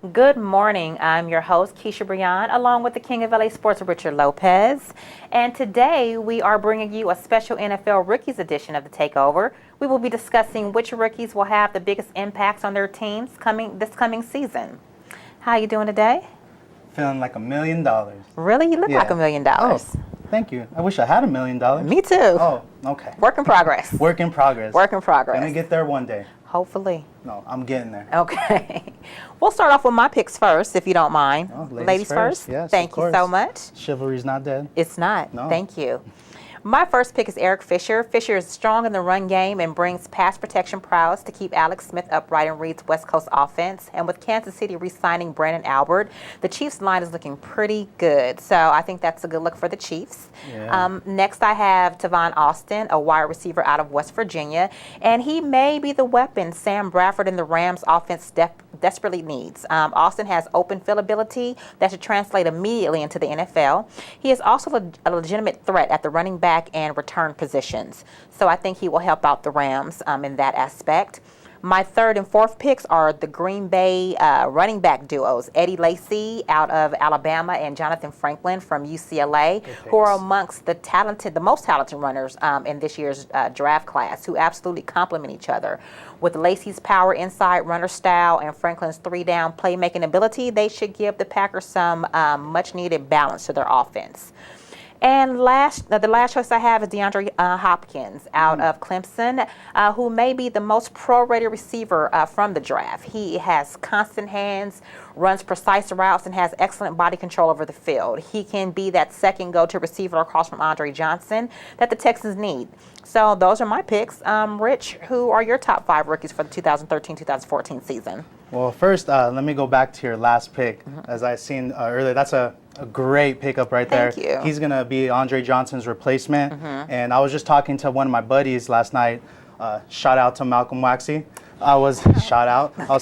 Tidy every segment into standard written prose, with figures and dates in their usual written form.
Good morning. I'm your host, Khisha brij'on, along with the King of LA Sports, Richard Lopez. And today we are bringing you a special NFL Rookies edition of the Takeover. We will be discussing which rookies will have the biggest impacts on their teams this coming season. How you doing today? Feeling like $1 million. Really? You look like $1 million. Oh, thank you. I wish I had $1 million. Me too. Oh, okay. Work in progress. Work in progress. Work in progress. Gonna get there one day. Hopefully. No, I'm getting there. Okay. We'll start off with my picks first, if you don't mind. Oh, ladies first? Yes, Thank you so much. Chivalry's not dead. It's not. No. Thank you. My first pick is Eric Fisher. Fisher is strong in the run game and brings pass protection prowess to keep Alex Smith upright in Reed's West Coast offense. And with Kansas City re-signing Brandon Albert, the Chiefs' line is looking pretty good. So I think that's a good look for the Chiefs. Yeah. Next, I have Tavon Austin, a wide receiver out of West Virginia. And he may be the weapon Sam Bradford and the Rams' offense desperately needs. Austin has open field ability that should translate immediately into the NFL. He is also a legitimate threat at the running back and return positions. So I think he will help out the Rams in that aspect. My third and fourth picks are the Green Bay running back duos, Eddie Lacy out of Alabama and Jonathan Franklin from UCLA, who are amongst the most talented runners in this year's draft class, who absolutely complement each other. With Lacy's power inside runner style and Franklin's three-down playmaking ability, they should give the Packers some much-needed balance to their offense. And the last choice I have is DeAndre Hopkins out of Clemson, who may be the most pro-rated receiver from the draft. He has constant hands, runs precise routes, and has excellent body control over the field. He can be that second go-to receiver across from Andre Johnson that the Texans need. So those are my picks. Rich, who are your top 5 rookies for the 2013-2014 season? Well, first, let me go back to your last pick. As I seen earlier, that's a great pickup right there. Thank you. He's going to be Andre Johnson's replacement. And I was just talking to one of my buddies last night. Shout out to Malcolm Waxy. I was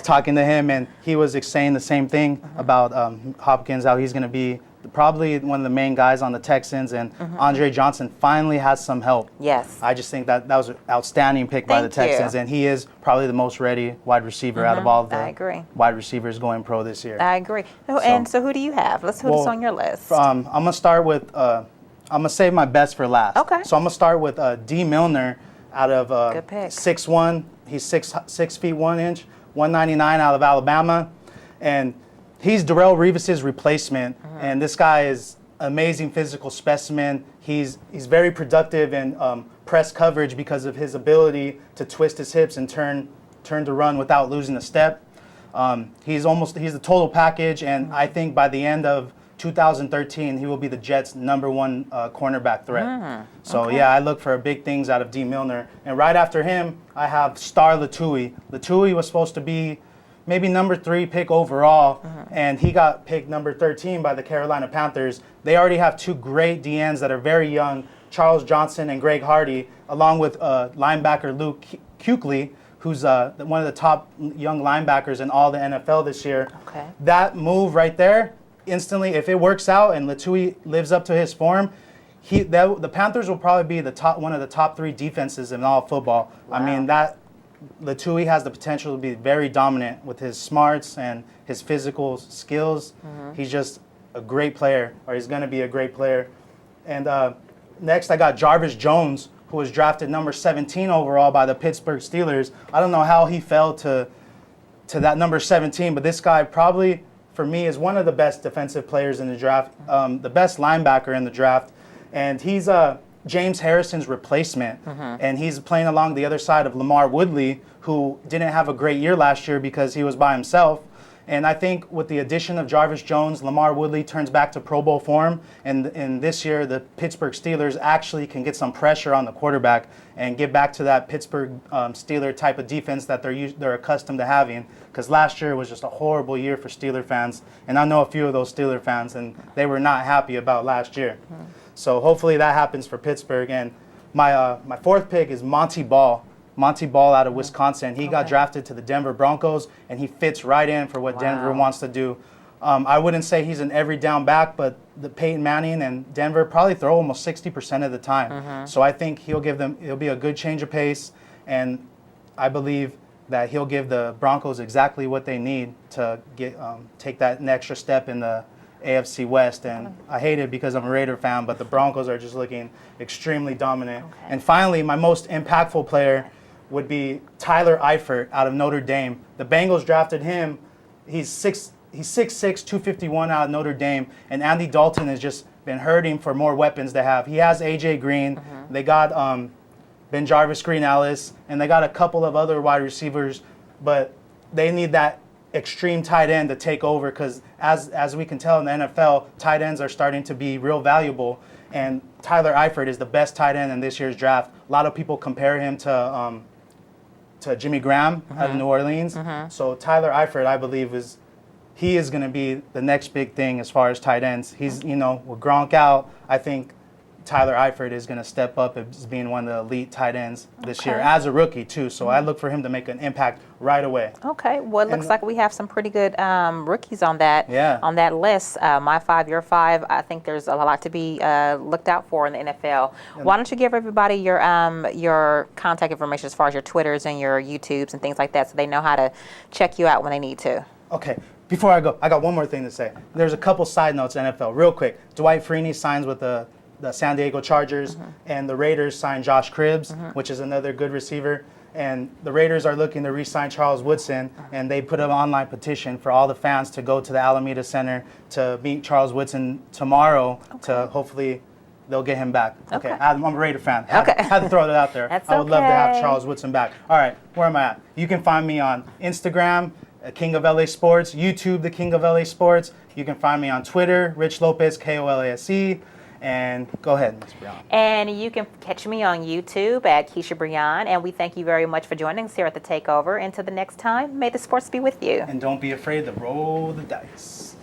talking to him, and he was saying the same thing about Hopkins, how he's going to be probably one of the main guys on the Texans, and Andre Johnson finally has some help. Yes. I just think that was an outstanding pick by the Texans, and he is probably the most ready wide receiver out of all of the wide receivers going pro this year. I agree. So who do you have? Who's on your list? I'm going to start with, I'm going to save my best for last. Okay. So I'm going to start with D. Milner out of 6'1". He's 6 feet 1 inch, 199 out of Alabama. And he's Darrelle Revis's replacement, and this guy is amazing physical specimen. He's very productive in press coverage because of his ability to twist his hips and turn to run without losing a step. He's the total package, and I think by the end of 2013, he will be the Jets' #1 cornerback threat. Yeah, I look for big things out of D. Milner. And right after him, I have Star Latui. Latui was supposed to be maybe #3 pick overall, and he got picked #13 by the Carolina Panthers. They already have 2 great DNs that are very young, Charles Johnson and Greg Hardy, along with linebacker Luke Kuechly, who's one of the top young linebackers in all the NFL this year. Okay. That move right there, instantly, if it works out and Latui lives up to his form, the Panthers will probably be one of the top 3 defenses in all football. Wow. I mean, Latui has the potential to be very dominant with his smarts and his physical skills. He's just a great player, or he's going to be a great player. And next, I got Jarvis Jones, who was drafted #17 overall by the Pittsburgh Steelers. I don't know how he fell to that #17, but this guy probably, for me, is one of the best defensive players in the draft, the best linebacker in the draft. And he's James Harrison's replacement, and he's playing along the other side of Lamar Woodley, who didn't have a great year last year because he was by himself. And I think with the addition of Jarvis Jones, Lamar Woodley turns back to Pro Bowl form, and this year the Pittsburgh Steelers actually can get some pressure on the quarterback and get back to that Pittsburgh Steeler type of defense that they're accustomed to having. Because last year was just a horrible year for Steeler fans, and I know a few of those Steeler fans, and they were not happy about last year. So hopefully that happens for Pittsburgh. And my fourth pick is Monty Ball. Monty Ball out of Wisconsin. He got drafted to the Denver Broncos, and he fits right in for what Denver wants to do. I wouldn't say he's an every down back, but the Peyton Manning and Denver probably throw almost 60% of the time. So I think he'll be a good change of pace, and I believe that he'll give the Broncos exactly what they need to get take that extra step in the AFC West. And I hate it because I'm a Raider fan, but the Broncos are just looking extremely dominant. Okay. And finally, my most impactful player would be Tyler Eifert out of Notre Dame. The Bengals drafted him. He's 6'6", 251 out of Notre Dame, and Andy Dalton has just been hurting for more weapons to have. He has A.J. Green. They got Ben Jarvis, Green Ellis, and they got a couple of other wide receivers, but they need that extreme tight end to take over because as we can tell in the NFL, tight ends are starting to be real valuable, and Tyler Eifert is the best tight end in this year's draft. A lot of people compare him to Jimmy Graham out of New Orleans. So Tyler Eifert, I believe, is going to be the next big thing as far as tight ends. He's, with Gronk out, I think Tyler Eifert is going to step up as being one of the elite tight ends this year as a rookie too. So I look for him to make an impact right away. Okay, well, it looks like we have some pretty good rookies on that list. My 5, your 5. I think there's a lot to be looked out for in the NFL. Why don't you give everybody your contact information as far as your Twitters and your YouTubes and things like that, so they know how to check you out when they need to. Okay. Before I go, I got one more thing to say. There's a couple side notes NFL, real quick. Dwight Freeney signs with the San Diego Chargers, and the Raiders signed Josh Cribbs, which is another good receiver. And the Raiders are looking to re-sign Charles Woodson, and they put an online petition for all the fans to go to the Alameda Center to meet Charles Woodson tomorrow to hopefully they'll get him back. Okay. I'm a Raider fan. Had to throw that out there. I would love to have Charles Woodson back. All right, where am I at? You can find me on Instagram, King of LA Sports, YouTube, The King of LA Sports. You can find me on Twitter, Rich Lopez, KOLASE. And go ahead, Ms. brij'on. And you can catch me on YouTube at Khisha brij'on. And we thank you very much for joining us here at the Takeover. Until the next time, may the sports be with you. And don't be afraid to roll the dice.